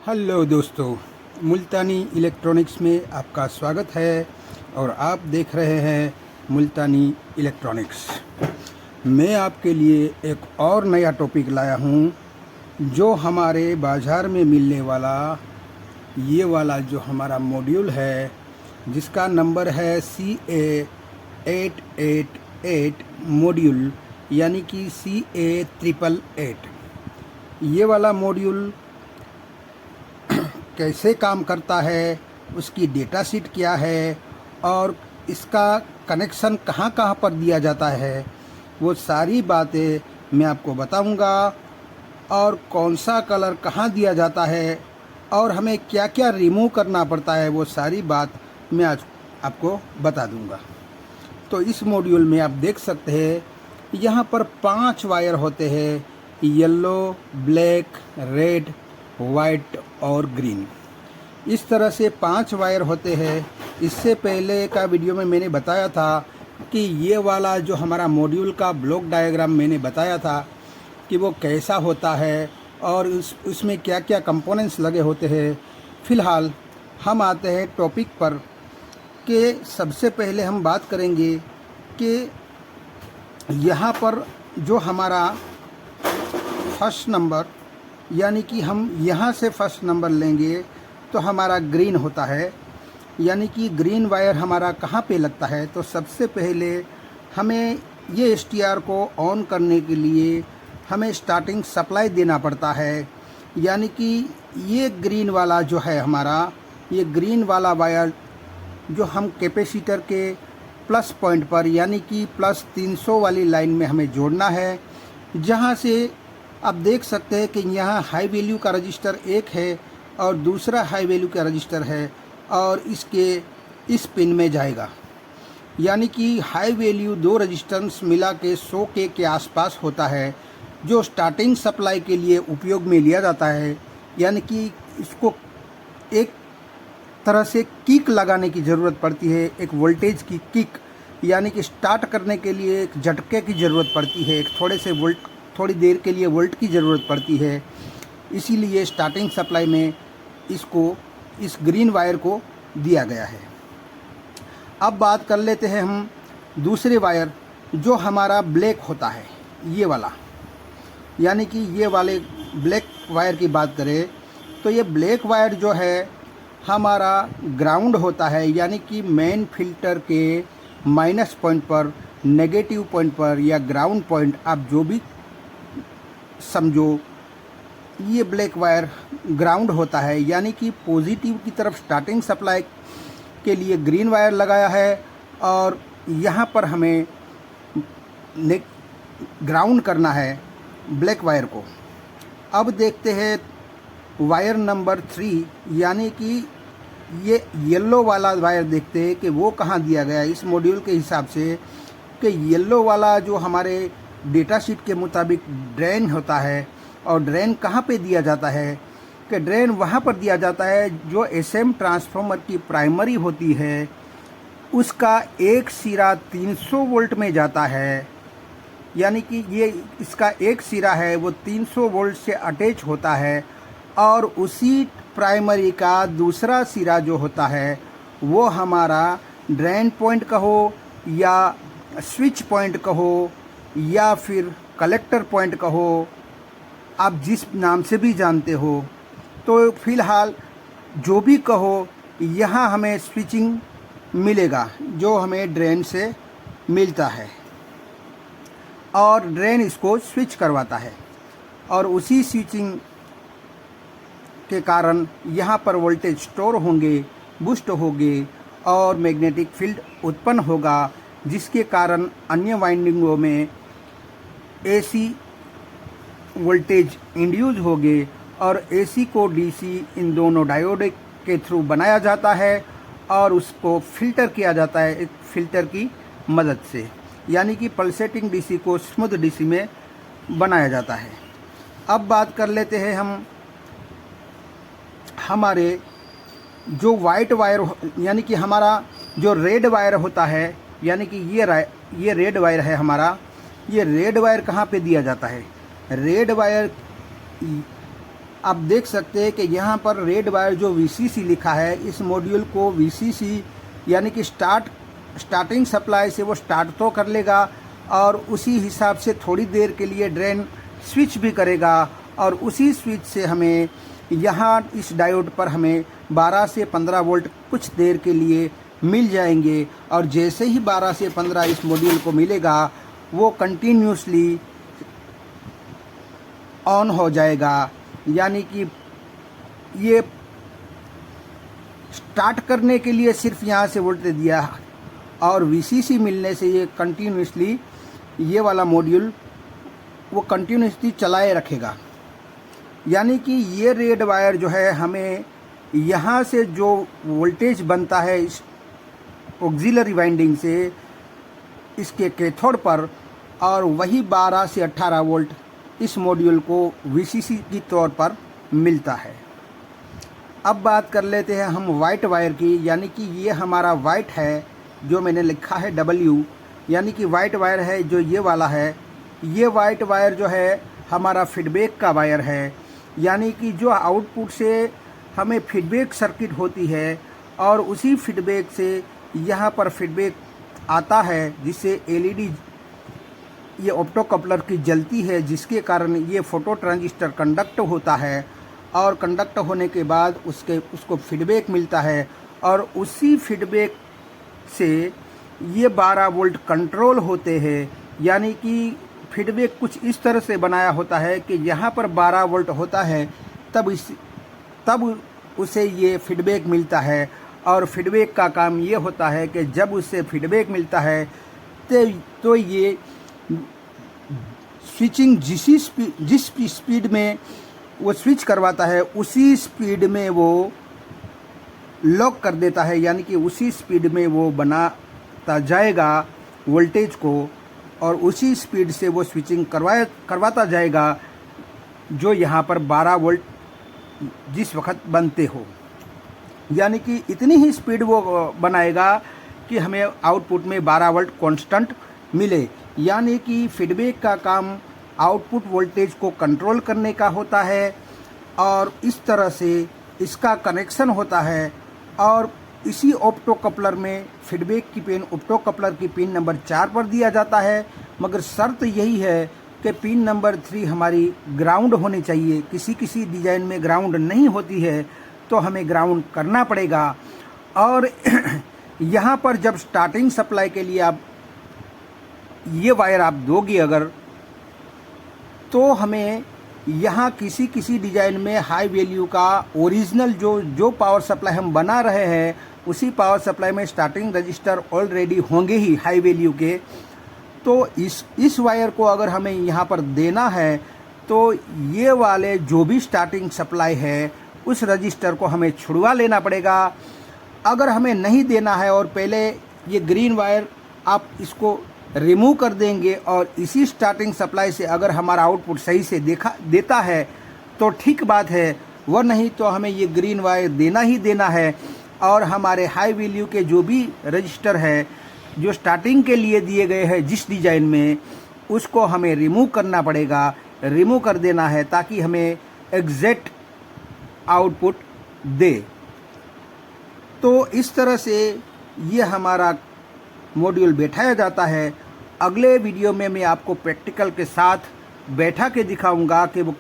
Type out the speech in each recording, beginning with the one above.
Hello दोस्तों, मुल्तानी electronics में आपका स्वागत है और आप देख रहे हैं मुल्तानी इलेक्ट्रॉनिक्स। मैं आपके लिए एक और नया टॉपिक लाया हूं जो हमारे बाज़ार में मिलने वाला ये वाला जो हमारा मॉड्यूल है जिसका नंबर है CA888 मॉड्यूल यानी कि CA888। ये वाला मॉड्यूल कैसे काम करता है, उसकी डेटा शीट क्या है और इसका कनेक्शन कहाँ कहाँ पर दिया जाता है, वो सारी बातें मैं आपको बताऊंगा। और कौन सा कलर कहाँ दिया जाता है और हमें क्या क्या रिमूव करना पड़ता है, वो सारी बात मैं आज आपको बता दूंगा। तो इस मॉड्यूल में आप देख सकते हैं यहाँ पर 5 वायर होते हैं, येलो, ब्लैक, रेड, वाइट और ग्रीन। इस तरह से 5 वायर होते हैं। इससे पहले का वीडियो में मैंने बताया था कि ये वाला जो हमारा मॉड्यूल का ब्लॉक डायग्राम मैंने बताया था कि वो कैसा होता है और उसमें क्या क्या कंपोनेंट्स लगे होते हैं। फ़िलहाल हम आते हैं टॉपिक पर कि सबसे पहले हम बात करेंगे कि यहाँ पर जो हमारा फर्स्ट नंबर यानी कि हम यहाँ से फर्स्ट नंबर लेंगे तो हमारा ग्रीन होता है, यानी कि ग्रीन वायर हमारा कहाँ पे लगता है। तो सबसे पहले हमें ये एसटीआर को ऑन करने के लिए हमें स्टार्टिंग सप्लाई देना पड़ता है, यानी कि ये ग्रीन वाला जो है हमारा, ये ग्रीन वाला वायर जो हम कैपेसिटर के प्लस पॉइंट पर यानी कि प्लस 300 वाली लाइन में हमें जोड़ना है। जहाँ से आप देख सकते हैं कि यहाँ हाई वैल्यू का रजिस्टर एक है और दूसरा हाई वैल्यू का रजिस्टर है और इसके इस पिन में जाएगा, यानी कि हाई वैल्यू 2 रजिस्टेंस मिला के 100 के आसपास होता है, जो स्टार्टिंग सप्लाई के लिए उपयोग में लिया जाता है। यानी कि इसको एक तरह से किक लगाने की ज़रूरत पड़ती है, एक वोल्टेज की किक, यानी कि स्टार्ट करने के लिए एक झटके की ज़रूरत पड़ती है, एक थोड़ी देर के लिए वोल्ट की ज़रूरत पड़ती है। इसीलिए स्टार्टिंग सप्लाई में इस ग्रीन वायर को दिया गया है। अब बात कर लेते हैं हम दूसरे वायर जो हमारा ब्लैक होता है, ये वाला, यानी कि ये वाले ब्लैक वायर की बात करें तो ये ब्लैक वायर जो है हमारा ग्राउंड होता है, यानी कि मेन फिल्टर के माइनस पॉइंट पर, नेगेटिव पॉइंट पर या ग्राउंड पॉइंट आप जो भी समझो, ये ब्लैक वायर ग्राउंड होता है। यानी कि पॉजिटिव की तरफ स्टार्टिंग सप्लाई के लिए ग्रीन वायर लगाया है और यहाँ पर हमें ग्राउंड करना है ब्लैक वायर को। अब देखते हैं वायर नंबर 3, यानी कि ये येलो वाला वायर देखते हैं कि वो कहाँ दिया गया है इस मॉड्यूल के हिसाब से। कि येलो वाला जो हमारे डेटा शीट के मुताबिक ड्रेन होता है, और ड्रेन कहाँ पे दिया जाता है कि ड्रेन वहाँ पर दिया जाता है जो एसएम ट्रांसफार्मर की प्राइमरी होती है, उसका एक सिरा 300 वोल्ट में जाता है। यानी कि ये इसका एक सिरा है वो 300 वोल्ट से अटैच होता है और उसी प्राइमरी का दूसरा सिरा जो होता है वो हमारा ड्रेन पॉइंट कहो या स्विच पॉइंट कहो या फिर कलेक्टर पॉइंट कहो, आप जिस नाम से भी जानते हो। तो फ़िलहाल जो भी कहो, यहाँ हमें स्विचिंग मिलेगा जो हमें ड्रेन से मिलता है और ड्रेन इसको स्विच करवाता है और उसी स्विचिंग के कारण यहाँ पर वोल्टेज स्टोर होंगे, बूस्ट होंगे और मैग्नेटिक फील्ड उत्पन्न होगा, जिसके कारण अन्य वाइंडिंगों में एसी वोल्टेज इंड्यूस होंगे और एसी को डीसी इन दोनों डायोड के थ्रू बनाया जाता है और उसको फ़िल्टर किया जाता है एक फ़िल्टर की मदद से, यानी कि पल्सेटिंग डीसी को स्मूथ डीसी में बनाया जाता है। अब बात कर लेते हैं हम हमारे जो वाइट वायर, यानी कि हमारा जो रेड वायर होता है, यानी कि ये रेड वायर है हमारा। ये रेड वायर कहाँ पे दिया जाता है? रेड वायर आप देख सकते हैं कि यहाँ पर रेड वायर जो VCC लिखा है, इस मॉड्यूल को VCC यानी कि स्टार्टिंग सप्लाई से वो स्टार्ट तो कर लेगा और उसी हिसाब से थोड़ी देर के लिए ड्रेन स्विच भी करेगा और उसी स्विच से हमें यहाँ इस डायोड पर हमें 12 से 15 वोल्ट कुछ देर के लिए मिल जाएंगे। और जैसे ही 12 से 15 इस मॉड्यूल को मिलेगा वो कंटिन्यूसली ऑन हो जाएगा, यानी कि ये स्टार्ट करने के लिए सिर्फ यहाँ से वोल्टेज दिया और VCC मिलने से ये कंटिन्यूसली ये वाला मॉड्यूल वो कंटिन्यूसली चलाए रखेगा। यानी कि ये रेड वायर जो है हमें यहाँ से जो वोल्टेज बनता है इस ऑक्सिलरी वाइंडिंग से इसके कैथोड पर, और वही 12 से 18 वोल्ट इस मॉड्यूल को VCC की तौर पर मिलता है। अब बात कर लेते हैं हम वाइट वायर की, यानी कि ये हमारा वाइट है जो मैंने लिखा है W, यानी कि वाइट वायर है जो ये वाला है। ये वाइट वायर जो है हमारा फीडबैक का वायर है, यानी कि जो आउटपुट से हमें फीडबैक सर्किट होती है और उसी फीडबैक से यहाँ पर फीडबैक आता है जिससे LED ये ऑप्टोकपलर की जलती है, जिसके कारण ये फोटो ट्रांजिस्टर कंडक्ट होता है और कंडक्ट होने के बाद उसको फीडबैक मिलता है और उसी फीडबैक से ये 12 वोल्ट कंट्रोल होते हैं। यानी कि फीडबैक कुछ इस तरह से बनाया होता है कि यहाँ पर 12 वोल्ट होता है तब उसे ये फीडबैक मिलता है और फीडबैक का काम ये होता है कि जब उससे फीडबैक मिलता है तो ये स्विचिंग जिस स्पीड में वो स्विच करवाता है उसी स्पीड में वो लॉक कर देता है, यानी कि उसी स्पीड में वो बनाता जाएगा वोल्टेज को और उसी स्पीड से वो स्विचिंग करवाता जाएगा जो यहाँ पर 12 वोल्ट जिस वक्त बनते हो। यानी कि इतनी ही स्पीड वो बनाएगा कि हमें आउटपुट में 12 वोल्ट कांस्टेंट मिले। यानी कि फीडबैक का काम आउटपुट वोल्टेज को कंट्रोल करने का होता है और इस तरह से इसका कनेक्शन होता है और इसी ऑप्टोकपलर में फीडबैक की पिन ऑप्टोकपलर की पिन नंबर 4 पर दिया जाता है, मगर शर्त यही है कि पिन नंबर 3 हमारी ग्राउंड होनी चाहिए। किसी डिज़ाइन में ग्राउंड नहीं होती है तो हमें ग्राउंड करना पड़ेगा। और यहाँ पर जब स्टार्टिंग सप्लाई के लिए आप ये वायर आप दोगे अगर, तो हमें यहाँ किसी डिज़ाइन में हाई वैल्यू का ओरिजिनल जो पावर सप्लाई हम बना रहे हैं उसी पावर सप्लाई में स्टार्टिंग रजिस्टर ऑलरेडी होंगे ही हाई वैल्यू के। तो इस वायर को अगर हमें यहाँ पर देना है तो ये वाले जो भी स्टार्टिंग सप्लाई है उस रजिस्टर को हमें छुड़वा लेना पड़ेगा। अगर हमें नहीं देना है और पहले ये ग्रीन वायर आप इसको रिमूव कर देंगे और इसी स्टार्टिंग सप्लाई से अगर हमारा आउटपुट सही से देता है तो ठीक बात है, वह नहीं तो हमें ये ग्रीन वायर देना ही देना है और हमारे हाई वैल्यू के जो भी रजिस्टर है जो स्टार्टिंग के लिए दिए गए हैं जिस डिज़ाइन में, उसको हमें रिमूव करना पड़ेगा, रिमूव कर देना है ताकि हमें एग्जैक्ट आउटपुट दे। तो इस तरह से ये हमारा मॉड्यूल बैठाया जाता है। अगले वीडियो में मैं आपको प्रैक्टिकल के साथ बैठा के दिखाऊंगा कि वो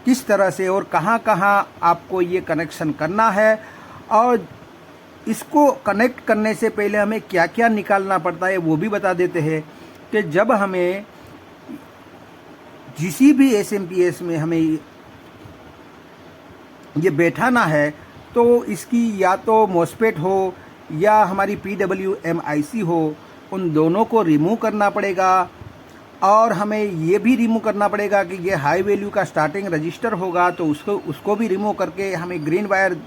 किस तरह से और कहाँ कहाँ आपको ये कनेक्शन करना है और इसको कनेक्ट करने से पहले हमें क्या क्या निकालना पड़ता है वो भी बता देते हैं कि जब हमें किसी भी SMPS में हमें ये बैठाना है तो इसकी या तो मॉस्फेट हो या हमारी PWM IC हो, उन दोनों को रिमूव करना पड़ेगा। और हमें ये भी रिमूव करना पड़ेगा कि ये हाई वैल्यू का स्टार्टिंग रजिस्टर होगा तो उसको भी रिमूव करके हमें ग्रीन वायर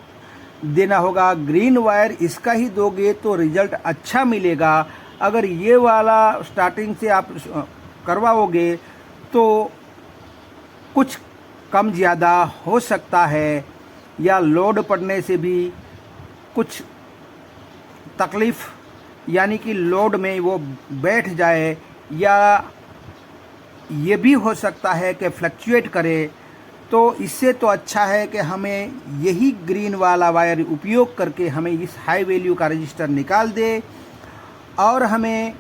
देना होगा। ग्रीन वायर इसका ही दोगे तो रिज़ल्ट अच्छा मिलेगा। अगर ये वाला स्टार्टिंग से आप करवाओगे तो कुछ कम ज़्यादा हो सकता है या लोड पड़ने से भी कुछ तकलीफ़, यानी कि लोड में वो बैठ जाए या ये भी हो सकता है कि फ्लक्चुएट करे। तो इससे तो अच्छा है कि हमें यही ग्रीन वाला वायर उपयोग करके हमें इस हाई वैल्यू का रजिस्टर निकाल दे। और हमें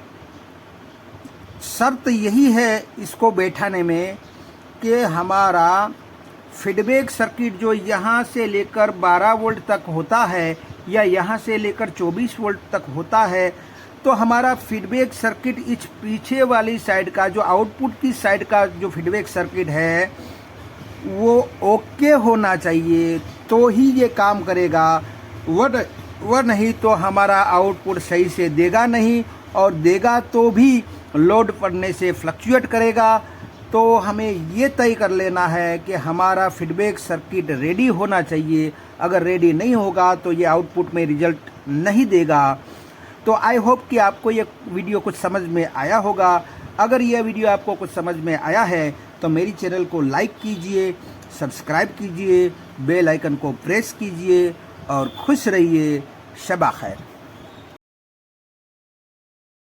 शर्त यही है इसको बैठाने में कि हमारा फीडबैक सर्किट जो यहाँ से लेकर 12 वोल्ट तक होता है या यहाँ से लेकर 24 वोल्ट तक होता है, तो हमारा फीडबैक सर्किट इस पीछे वाली साइड का जो आउटपुट की साइड का जो फीडबैक सर्किट है वो ओके होना चाहिए, तो ही ये काम करेगा। वह नहीं तो हमारा आउटपुट सही से देगा नहीं, और देगा तो भी लोड पड़ने से फ्लक्चुएट करेगा। तो हमें ये तय कर लेना है कि हमारा फीडबैक सर्किट रेडी होना चाहिए। अगर रेडी नहीं होगा तो ये आउटपुट में रिजल्ट नहीं देगा। तो आई होप कि आपको ये वीडियो कुछ समझ में आया होगा। अगर यह वीडियो आपको कुछ समझ में आया है तो मेरी चैनल को लाइक कीजिए, सब्सक्राइब कीजिए, बेल आइकन को प्रेस कीजिए और खुश रहिए। शबा खैर।